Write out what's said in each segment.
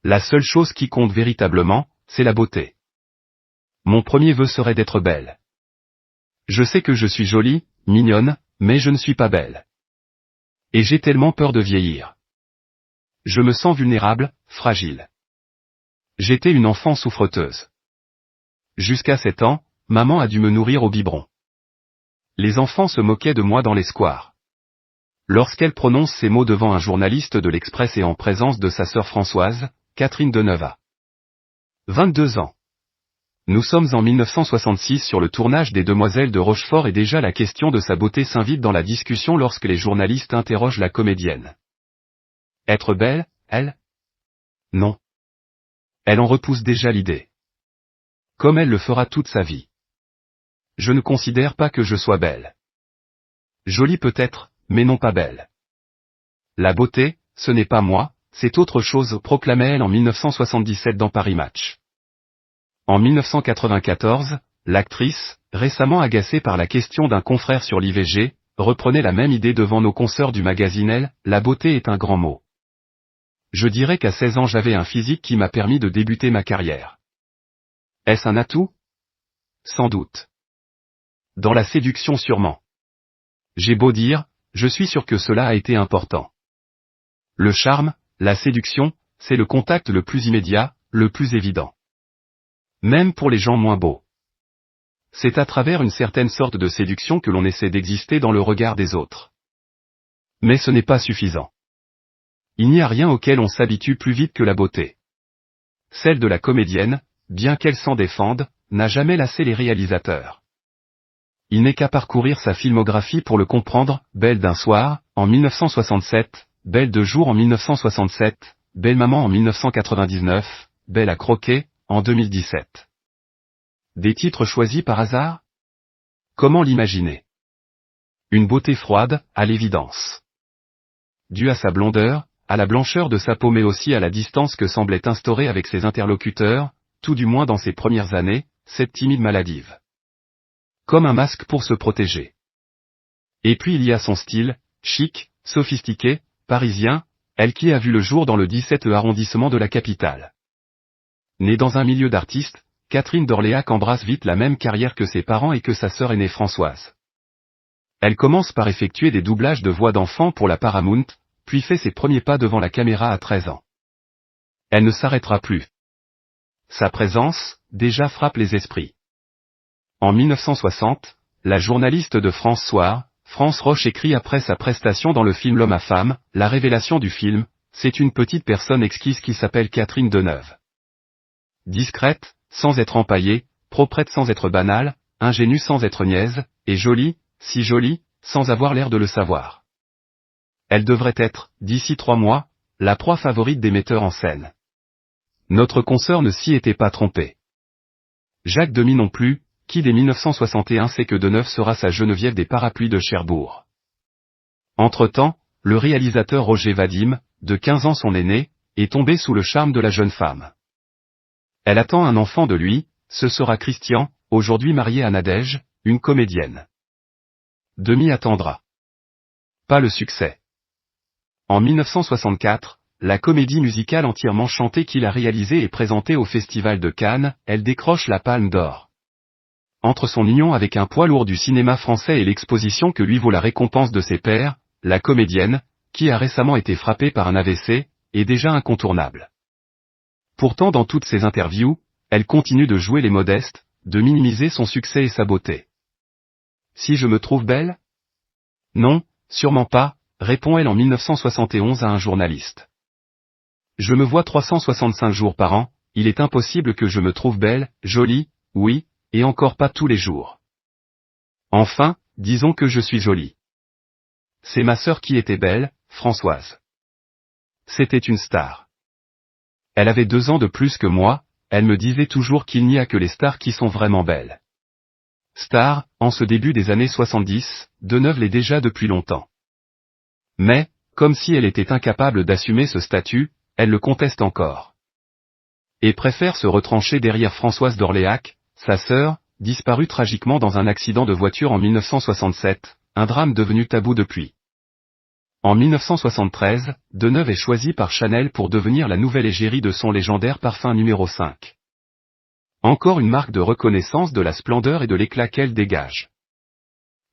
La seule chose qui compte véritablement, c'est la beauté. Mon premier vœu serait d'être belle. Je sais que je suis jolie, mignonne, mais je ne suis pas belle. Et j'ai tellement peur de vieillir. Je me sens vulnérable, fragile. J'étais une enfant souffreteuse. Jusqu'à 7 ans, maman a dû me nourrir au biberon. Les enfants se moquaient de moi dans les squares. Lorsqu'elle prononce ces mots devant un journaliste de l'Express et en présence de sa sœur Françoise, Catherine Deneuve a 22 ans. Nous sommes en 1966 sur le tournage des Demoiselles de Rochefort et déjà la question de sa beauté s'invite dans la discussion lorsque les journalistes interrogent la comédienne. Être belle, elle? Non. Elle en repousse déjà l'idée. Comme elle le fera toute sa vie. Je ne considère pas que je sois belle. Jolie peut-être, mais non pas belle. La beauté, ce n'est pas moi, c'est autre chose, proclamait-elle en 1977 dans Paris Match. En 1994, l'actrice, récemment agacée par la question d'un confrère sur l'IVG, reprenait la même idée devant nos consoeurs du magazine Elle, la beauté est un grand mot. Je dirais qu'à 16 ans j'avais un physique qui m'a permis de débuter ma carrière. Est-ce un atout? Sans doute. Dans la séduction sûrement. J'ai beau dire, je suis sûr que cela a été important. Le charme, la séduction, c'est le contact le plus immédiat, le plus évident. Même pour les gens moins beaux. C'est à travers une certaine sorte de séduction que l'on essaie d'exister dans le regard des autres. Mais ce n'est pas suffisant. Il n'y a rien auquel on s'habitue plus vite que la beauté. Celle de la comédienne, bien qu'elle s'en défende, n'a jamais lassé les réalisateurs. Il n'est qu'à parcourir sa filmographie pour le comprendre, Belle d'un soir, en 1967, Belle de jour en 1967, Belle maman en 1999, Belle à croquer, en 2017. Des titres choisis par hasard? Comment l'imaginer? Une beauté froide, à l'évidence. Due à sa blondeur, à la blancheur de sa peau mais aussi à la distance que semblait instaurer avec ses interlocuteurs, tout du moins dans ses premières années, cette timide maladive. Comme un masque pour se protéger. Et puis il y a son style, chic, sophistiqué, parisien, elle qui a vu le jour dans le 17e arrondissement de la capitale. Née dans un milieu d'artistes, Catherine d'Orléac embrasse vite la même carrière que ses parents et que sa sœur aînée Françoise. Elle commence par effectuer des doublages de voix d'enfants pour la Paramount, puis fait ses premiers pas devant la caméra à 13 ans. Elle ne s'arrêtera plus. Sa présence, déjà frappe les esprits. En 1960, la journaliste de France Soir, France Roche écrit après sa prestation dans le film L'homme à femme, la révélation du film, c'est une petite personne exquise qui s'appelle Catherine Deneuve. Discrète, sans être empaillée, proprette sans être banale, ingénue sans être niaise, et jolie, si jolie, sans avoir l'air de le savoir. Elle devrait être, d'ici 3 mois, la proie favorite des metteurs en scène. Notre consoeur ne s'y était pas trompé. Jacques Demy non plus, qui dès 1961 sait que Deneuve sera sa Geneviève des parapluies de Cherbourg. Entre-temps, le réalisateur Roger Vadim, de 15 ans son aîné, est tombé sous le charme de la jeune femme. Elle attend un enfant de lui, ce sera Christian, aujourd'hui marié à Nadège, une comédienne. Demy attendra. Pas le succès. En 1964, la comédie musicale entièrement chantée qu'il a réalisée et présentée au Festival de Cannes, elle décroche la Palme d'Or. Entre son union avec un poids lourd du cinéma français et l'exposition que lui vaut la récompense de ses pairs, la comédienne, qui a récemment été frappée par un AVC, est déjà incontournable. Pourtant dans toutes ses interviews, elle continue de jouer les modestes, de minimiser son succès et sa beauté. Si je me trouve belle? Non, sûrement pas, répond-elle en 1971 à un journaliste. Je me vois 365 jours par an, il est impossible que je me trouve belle, jolie, oui, et encore pas tous les jours. Enfin, disons que je suis jolie. C'est ma sœur qui était belle, Françoise. C'était une star. Elle avait 2 ans de plus que moi, elle me disait toujours qu'il n'y a que les stars qui sont vraiment belles. Star, en ce début des années 70, Deneuve l'est déjà depuis longtemps. Mais, comme si elle était incapable d'assumer ce statut, elle le conteste encore. Et préfère se retrancher derrière Françoise d'Orléac, sa sœur, disparue tragiquement dans un accident de voiture en 1967, un drame devenu tabou depuis. En 1973, Deneuve est choisie par Chanel pour devenir la nouvelle égérie de son légendaire parfum numéro 5. Encore une marque de reconnaissance de la splendeur et de l'éclat qu'elle dégage.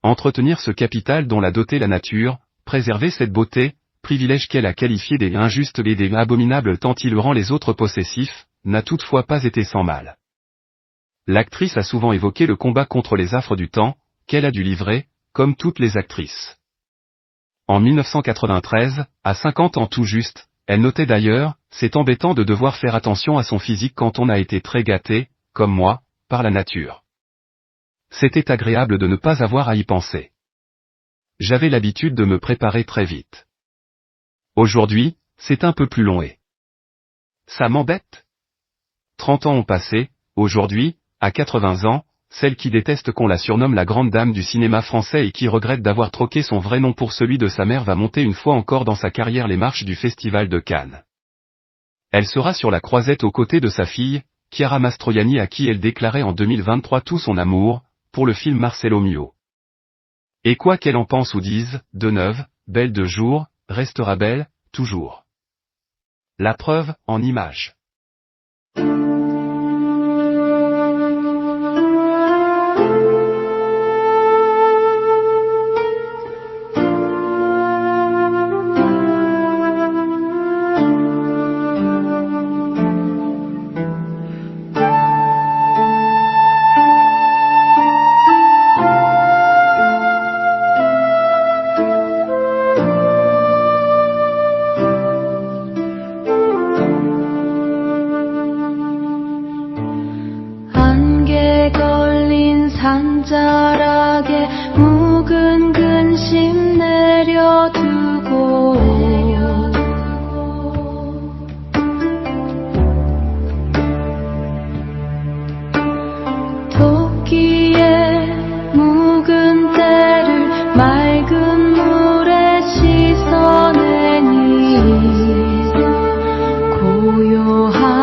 Entretenir ce capital dont l'a doté la nature, préserver cette beauté, privilège qu'elle a qualifié des injustes et des abominables tant il rend les autres possessifs, n'a toutefois pas été sans mal. L'actrice a souvent évoqué le combat contre les affres du temps, qu'elle a dû livrer, comme toutes les actrices. En 1993, à 50 ans tout juste, elle notait d'ailleurs, c'est embêtant de devoir faire attention à son physique quand on a été très gâté, comme moi, par la nature. C'était agréable de ne pas avoir à y penser. J'avais l'habitude de me préparer très vite. Aujourd'hui, c'est un peu plus long et... ça m'embête. 30 ans ont passé, aujourd'hui, à 80 ans, celle qui déteste qu'on la surnomme la grande dame du cinéma français et qui regrette d'avoir troqué son vrai nom pour celui de sa mère va monter une fois encore dans sa carrière les marches du Festival de Cannes. Elle sera sur la croisette aux côtés de sa fille, Chiara Mastroianni à qui elle déclarait en 2023 tout son amour, pour le film Marcello Mio. Et quoi qu'elle en pense ou dise, Deneuve, belle de jour, restera belle, toujours. La preuve, en images. 산자락에 묵은 근심 내려두고 토끼의 묵은 때를 맑은 물에 씻어내니 고요한